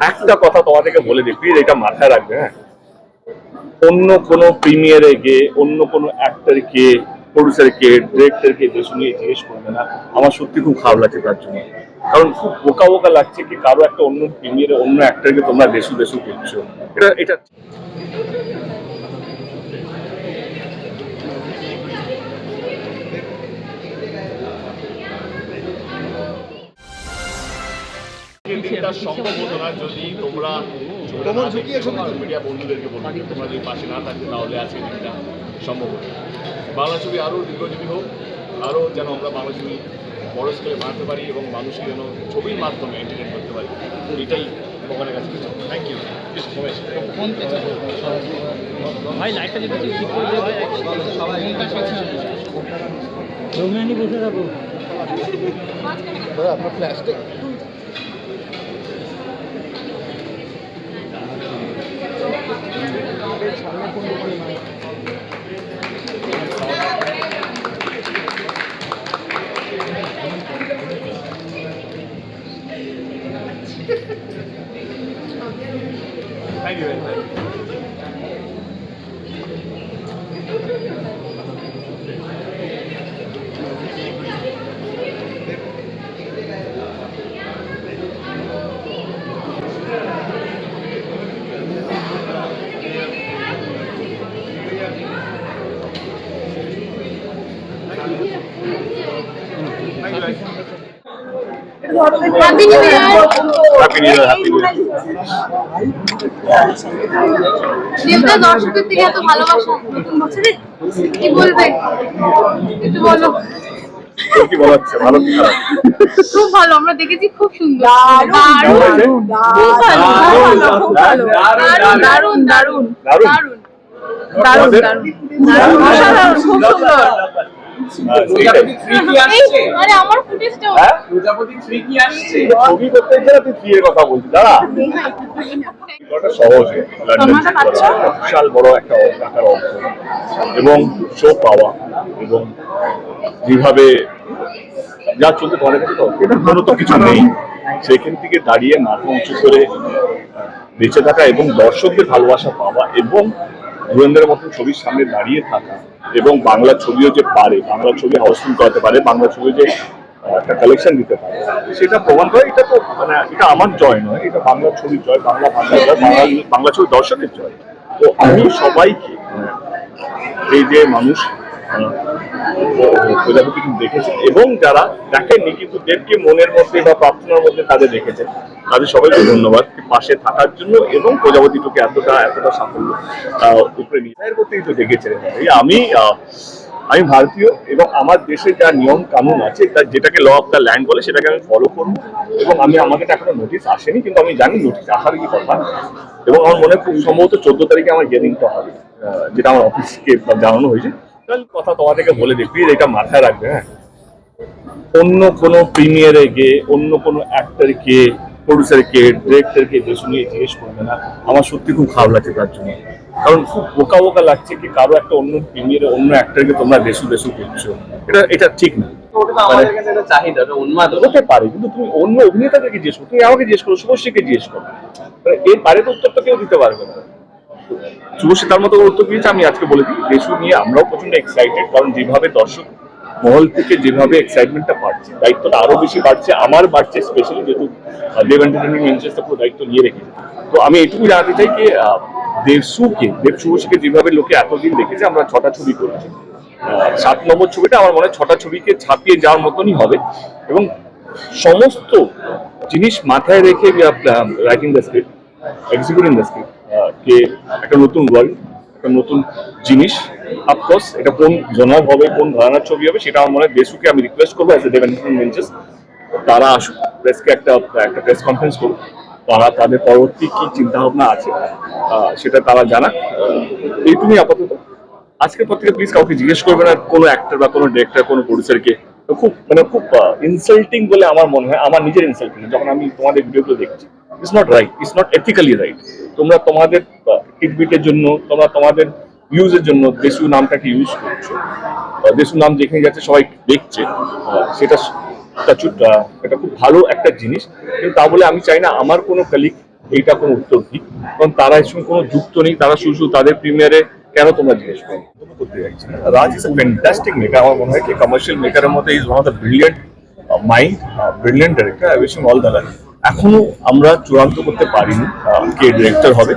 একটা কথা তোমাদেরকে বলে দিই, প্লিজ এটা মাথায় রাখবে। হ্যাঁ, অন্য কোনো প্রিমিয়ারে গিয়ে অন্য কোনো অ্যাক্টরকে, প্রডিউসারকে, ডিরেক্টরকে দেশ নিয়ে জিজ্ঞেস করবে না। আমার সত্যি খুব খারাপ লাগছে তার জন্য, কারণ খুব বোকা বোকা লাগছে কি কারো একটা অন্য প্রিমিয়ারে অন্য অ্যাক্টরকে তোমরা দেশু দেশু করছো। এটা এটা সম্ভব হতো না যদি তোমরা মিডিয়া বন্ধুদেরকে বলবো তোমরা যদি পাশে না থাকতে, তাহলে আজকে দিনটা সম্ভব হতো। বাংলা ছবি আরও দীর্ঘজীবী হোক, আরও যেন আমরা বাংলা ছবি বড় স্কেলে বানাতে পারি এবং মানুষকে যেন ছবির মাধ্যমে এন্টারটেন করতে পারি, এটাই ভগবানের কাছে। Thank you. ভাই লাইটটা যদি ঠিক করে দেয় ভাই, রোমানি বসে থাকো আপনার ফ্ল্যাশটা Thank you very much. Happy New Year! Happy New Year, Happy New Year. দেবদা দর্শকের থেকে এত ভালোবাসা নতুন বছরে কি বলবে একটু বলো। কি বলা হচ্ছে, ভালো কি খারাপ? খুব ভালো, আমরা দেখেছি, খুব সুন্দর, দারুণ দারুণ দারুণ দারুণ দারুণ দারুণ অসাধারণ, খুব সুন্দর। আরে আমার ফুটেজটা প্রজাপতি 3 কি আসছে? ছবি করতে গেলে তুই কি এর কথা বলছিস? দাঁড়া, এটা সহজ, বিশাল বড় একটা টাকার অঙ্ক এবং শো পাওয়া এবং যেভাবে যা চলতে ধরে গেছে, এটা কোনো তো কিছু নেই, সেখান থেকে দাঁড়িয়ে মাথা উঁচু করে বেঁচে থাকা এবং দর্শকদের ভালোবাসা পাওয়া এবং ধুরন্ধরের মতন ছবির সামনে দাঁড়িয়ে থাকা এবং বাংলা ছবিও যে পারে, বাংলা ছবি হাউসফুল করাতে পারে, বাংলা ছবি যে একটা কালেকশন দিতে পারে, সেটা প্রমাণ করে। এটা তো মানে এটা আমার জয় নয়, এটা বাংলা ছবির জয়, বাংলা ভাষার জয়, বাংলা ছবির দর্শকের জয়। তো আমি সবাইকে, এই যে মানুষ প্রজাপতি দেখেছে এবং যারা দেখেননি কিন্তু দেবকে মনের মধ্যে বা প্রার্থনার মধ্যে তাদের দেখেছেন, তাদের সবাইকে ধন্যবাদ পাশে থাকার জন্য এবং প্রজাপতিটাকে এতটা সাফল্য উপরে নিয়ে করতেই তো দেখেছেন। আমি ভারতীয় এবং আমার দেশে যা নিয়ম কানুন আছে, যেটাকে ল অফ দ্য ল্যান্ড বলে, সেটাকে আমি ফলো করবো এবং আমাকে এখনো নোটিশ আসেনি, কিন্তু আমি জানি নোটিশ আসার কি কথা এবং আমার মনে খুব সম্ভবত 14 তারিখে আমার হিয়ারিংটা হবে, যেটা আমার অফিসকে জানানো হয়েছে। কথা তোমাদেরকে বলে দিই, প্লিজ এটা মাথায় রাখবে। হ্যাঁ, অন্য কোনো প্রিমিয়ারে গিয়ে অন্য কোনো অ্যাক্টরকে, প্রডিউসারকে, ডিরেক্টরকে দেশ নিয়ে জিজ্ঞেস করবে না। আমার সত্যি খুব খারাপ লাগছে তার জন্য, কারণ খুব বোকা বোকা লাগছে কি কারো একটা অন্য প্রিমিয়ারে অন্য অ্যাক্টরকে তোমরা দেশু দেশু করছো। এটা ঠিক না, হতে পারে, কিন্তু তুমি অন্য অভিনেতাদেরকে জিজ্ঞেস করো, তুমি আমাকে জিজ্ঞেস করো, শুভশ্রীকে জিজ্ঞেস করো, এর বাইরে তো উত্তর তো কেউ দিতে পারবে না। শুভশ্রী তার মতো উত্তর দিয়েছে। আমি আজকে বলে দিই, দেশু নিয়ে আমরাও প্রচন্ড এক্সাইটেড, কারণ যেভাবে দর্শক মহল থেকে যেভাবে এক্সাইটমেন্টটা বাড়ছে, দায়িত্বটা আরো বেশি বাড়ছে, আমার বাড়ছে স্পেশালি, যেহেতু দেব এন্টারটেইনমেন্ট ইন্টারেস্টটা পুরো দায়িত্ব নিয়ে রেখেছে। তো আমি এটুকু জানাতে চাই কি দেব শুভশ্রীকে যেভাবে লোকে এতদিন দেখেছে, আমরা 6টা ছবি করেছি, 7 নম্বর ছবিটা আমার মনে হয় 6টা ছবিকে ছাপিয়ে যাওয়ার মতনই হবে এবং সমস্ত জিনিস মাথায় রেখে writing the script, executing the script, কে একটা নতুন ওয়ার্ল্ড, একটা নতুন জিনিস। অফকোর্স এটা কোন জনার হবে, কোন ধরনের ছবি হবে, সেটা আমার মনে হয় দেশুকে আমি রিকোয়েস্ট করবো অ্যাজ এ দেব এন্টারটেইনমেন্ট, তারা আসুক, প্রেসকে একটা প্রেস কনফারেন্স করুক, তারা তাদের পরবর্তী কি চিন্তা ভাবনা আছে সেটা তারা জানাক। এইটুকুই আপাতত। আজকের পর থেকে প্লিজ কাউকে জিজ্ঞেস করবে না, কোনো অ্যাক্টর বা কোনো ডিরেক্টর, কোনো প্রডিউসারকে। খুব ইনসাল্টিং বলে আমার মনে হয়, আমার নিজের ইনসাল্টিং, যখন আমি তোমাদের ভিডিওগুলো দেখছি। It's not right, it's not ethically right. তোমরা তোমাদের টিকবিটের জন্য, তোমরা তোমাদের ভিউজের জন্য দেশু নামটাকে ইউজ করছো, দেশু নাম যেখানে যাচ্ছে সবাই দেখছে, সেটা এটা খুব ভালো একটা জিনিস, কিন্তু তা বলে আমি চাই না আমার কোনো কলিগ এইটা কোনো উত্তর দিই, কারণ তারা এর সঙ্গে কোনো যুক্ত নেই। তারা শুধু তাদের প্রিমিয়ারে কেন তোমরা জিজ্ঞেস করো করতে যাচ্ছি না। রাজ ইজ এ ফ্যান্টাস্টিক মেকার। আমার মনে হয় কি কমার্শিয়াল মেকারের মধ্যে is one of the brilliant mind, brilliant director. I wish him all the luck. এখনো আমরা চূড়ান্ত করতে পারিনি কে ডিরেক্টর হবে।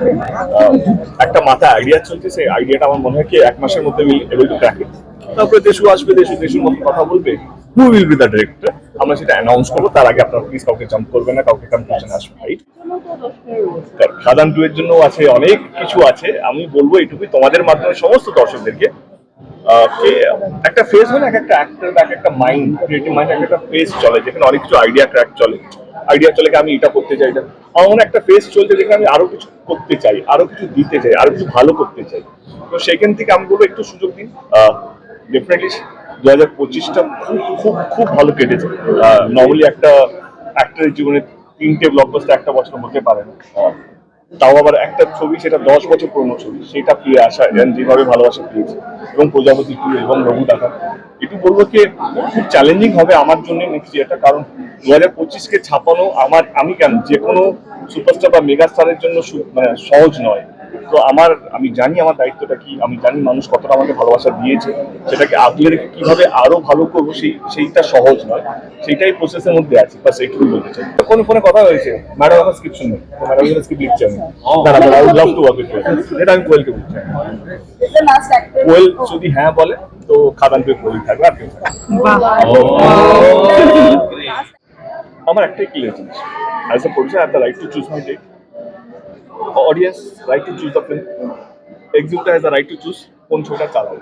একটা মাথায় আইডিয়া চলছে, সেই আইডিয়াটা আমার মনে হয় কি 1 মাসের মধ্যে আমি এবল টু ক্র্যাক ইট। তারপরে দেশু আসবে, দেশুর মতো কথা বলবে, who will be the director, আমরা সেটা অ্যানাউন্স করবো। তার আগে আপনারা প্লিজ কাউকে জাম্প করবেন না, কাউকে কনফিউশন আসবে, রাইট? খাদান 2 এর জন্য আছে, অনেক কিছু আছে। আমি বলবো এটুকুই তোমাদের মাধ্যমে সমস্ত দর্শকদেরকে, কে একটা ফেজ হয় না, একটা অ্যাক্টর বা একটা মাইন্ড, ক্রিয়েটিভ মাইন্ড, একটা ফেজ চলে যেখানে অনেক কিছু আইডিয়া ট্র্যাক চলে। আইডিয়া চলে কি আমি এটা করতে চাই, এটা আমার মনে হয় একটা ফেজ চলছে যেখানে আমি আরো কিছু করতে চাই, আরো কিছু দিতে চাই, আরো কিছু ভালো করতে চাই। তো সেখান থেকে আমি বলবো একটু সুযোগ দিন। ডেফিনেটলি 2025টা খুব খুব খুব ভালো কেটেছে। নর্মালি একটা অ্যাক্টরের জীবনে 3টে ব্লকবাস্টার একটা বছর হতে পারে না। তাও আবার একটা ছবি, সেটা 10 বছর পুরনো ছবি, সেটা ফিরে আসা যেভাবে ভালোবাসা পেয়েছে, এবং প্রজাপতি 2 এবং রঘু টাকা। একটু বলবো কি খুব চ্যালেঞ্জিং হবে আমার জন্য নেক্সট ইয়ারটা, কারণ 2025কে ছাপানো আমি কেন যে কোনো সুপারস্টার বা মেগা স্টারের জন্য মানে সহজ নয়। তো আমি জানি আমার দায়িত্বটা কি, আমি জানি মানুষ কতটা আমাকে ভালোবাসা দিয়েছে, সেটাকে আগলে রেখে কিভাবে আরো ভালো করবো সেইটা সহজ নয়। সেইটাই প্রসেসের মধ্যে আছে, বাস এইটুকু বলতে চাই। কোন ফোনে কথা হয়েছে, ম্যাডাম আমার স্ক্রিপ্ট শুনে, ম্যাডাম স্ক্রিপ্ট লিখছে, আমি I would love to work with এটা আমি কোয়েলকে বলছি। কোয়েল যদি হ্যাঁ বলে তো খাদান পেয়ে কোয়েল থাকবে, আর কেউ থাকবে। আমার একটাই ক্লিয়ার জিনিস, as a producer I have the right to choose my date, audience right to choose the film, exhibitor has the right to choose কোন ছবিটা চালাবে,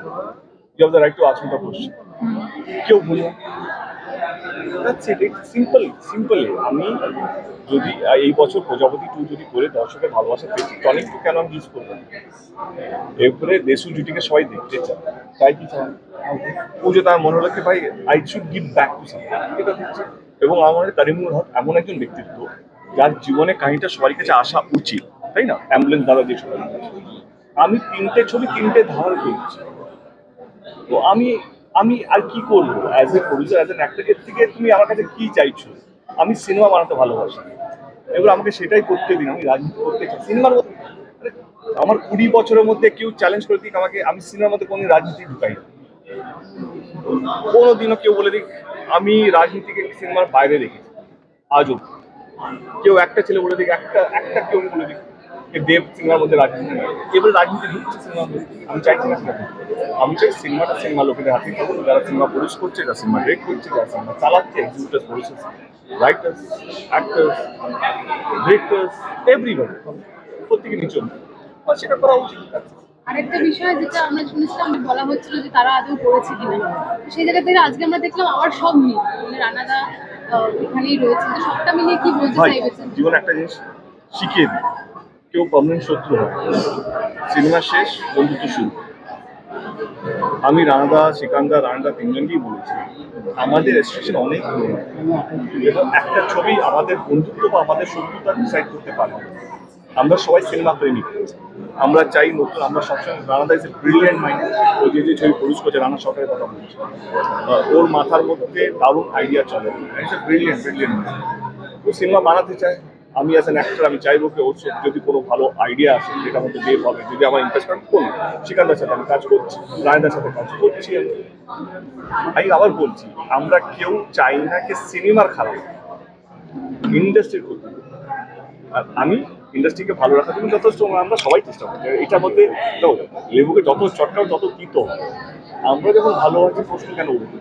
you have the right to ask me the question. কেউ ভুলবে, simple. আমি যদি এই বছর প্রজাপতি 2 যদি করে দর্শকের ভালোবাসা পেয়েছি, টনিক 2 কেন আমি ইউজ করবো? এরপরে দেশু জুটিকে সবাই দেখতে চায়, তাই কি চায় পুজো, তার মনে হলো কি ভাই I should give back to something, এটা দিচ্ছে। এবং আমার কারিমুল হক এমন একজন ব্যক্তিত্ব যার জীবনে কাহিনীটা সবার কাছে আসা উচিত, তাই না? অ্যাম্বুলেন্স দাদা দিয়ে সবাই, আমি 3টে ছবি 3টে ধার পেয়েছি। তো আমি আর কি করবো as a producer, as an actor? এর থেকে তুমি আমার কাছে কি চাইছো? আমি সিনেমা বানাতে ভালোবাসি, এবার আমাকে সেটাই করতে দিন। আমি রাজনীতি করতে চাই সিনেমার মধ্যে। আমার 20 বছরের মধ্যে কেউ চ্যালেঞ্জ করে দিক আমাকে, আমি সিনেমার মধ্যে কোনোদিন রাজনীতি ঢুকাই না। কোনোদিনও কেউ বলে দিক আমি রাজনীতিকে সিনেমার বাইরে রেখেছি, আজও কেউ একটা ছেলে বলে দিক, একটা কেউ বলে দিক যে দেব সিনেমার মধ্যে রাজনীতি নেই। এবার রাজনীতি ঢুকছে সিনেমার মধ্যে, আমি চাইছি না সেটা। আমি চাই সিনেমাটা সিনেমা লোকেদের হাতে থাকুন, যারা সিনেমা প্রডিউস করছে, যারা সিনেমা ডিরেক্ট করছে, যারা সিনেমা চালাচ্ছে, executors, producers, writers, actors, directors, everybody প্রত্যেকে নিচে সেটা করা উচিত। আরেকটা বিষয় যেটা আমরা শুনেছিলাম, বলা হচ্ছিল যে তারা আদৌ করেছে কিনা, তো সেই জায়গা থেকে আজকে আমরা দেখলাম আবার সব মিলে, মানে রানাদা এখানেই রয়েছে, তো সবটা মিলিয়ে কি বলতে ভাই চাইবেন? জীবনে একটা জিনিস শিখিয়ে দিই, কেউ পার্মানেন্ট শত্রু হয়, সিনেমা শেষ বন্ধুত্ব শুরু। আমি রানাদা, শ্রীকান্দা, রানাদা 3জনকেই বলেছি আমাদের অ্যাসোসিয়েশন অনেক পুরনো, এবং একটা ছবি আমাদের বন্ধুত্ব বা আমাদের শত্রুতা ডিসাইড করতে পারে না। আমরা সবাই সিনেমা প্রেমিক, আমরা চাই নতুন। আমরা সবসময় রানাদা ইজ এ ব্রিলিয়েন্ট মাইন্ড, ও যে ছবি প্রডিউস করছে, রানা সরকারের কথা বলছে, ওর মাথার মধ্যে দারুণ আইডিয়া চলে, ইটস এ ব্রিলিয়েন্ট মাইন্ড। ও সিনেমা বানাতে চায়, আমি অ্যাজ অ্যান অ্যাক্টর আমি চাইবো কি ওর যদি কোনো ভালো আইডিয়া আসে যেটা হয়তো দেব হবে, যদি আমার ইন্টারেস্ট করুন, শ্রীকান্তের সাথে আমি কাজ করছি, রায়দার সাথে কাজ করছি। আমি আবার বলছি, আমরা কেউ চাই না কি সিনেমার খারাপ, ইন্ডাস্ট্রির ক্ষতি। আর আমি ইন্ডাস্ট্রিকে ভালো রাখার জন্য যথেষ্ট আমরা সবাই চেষ্টা করি। এটার মধ্যে লেবুকে যত চটকাও তত তিতো, আমরা যখন ভালো আছি প্রশ্ন কেন উঠবে?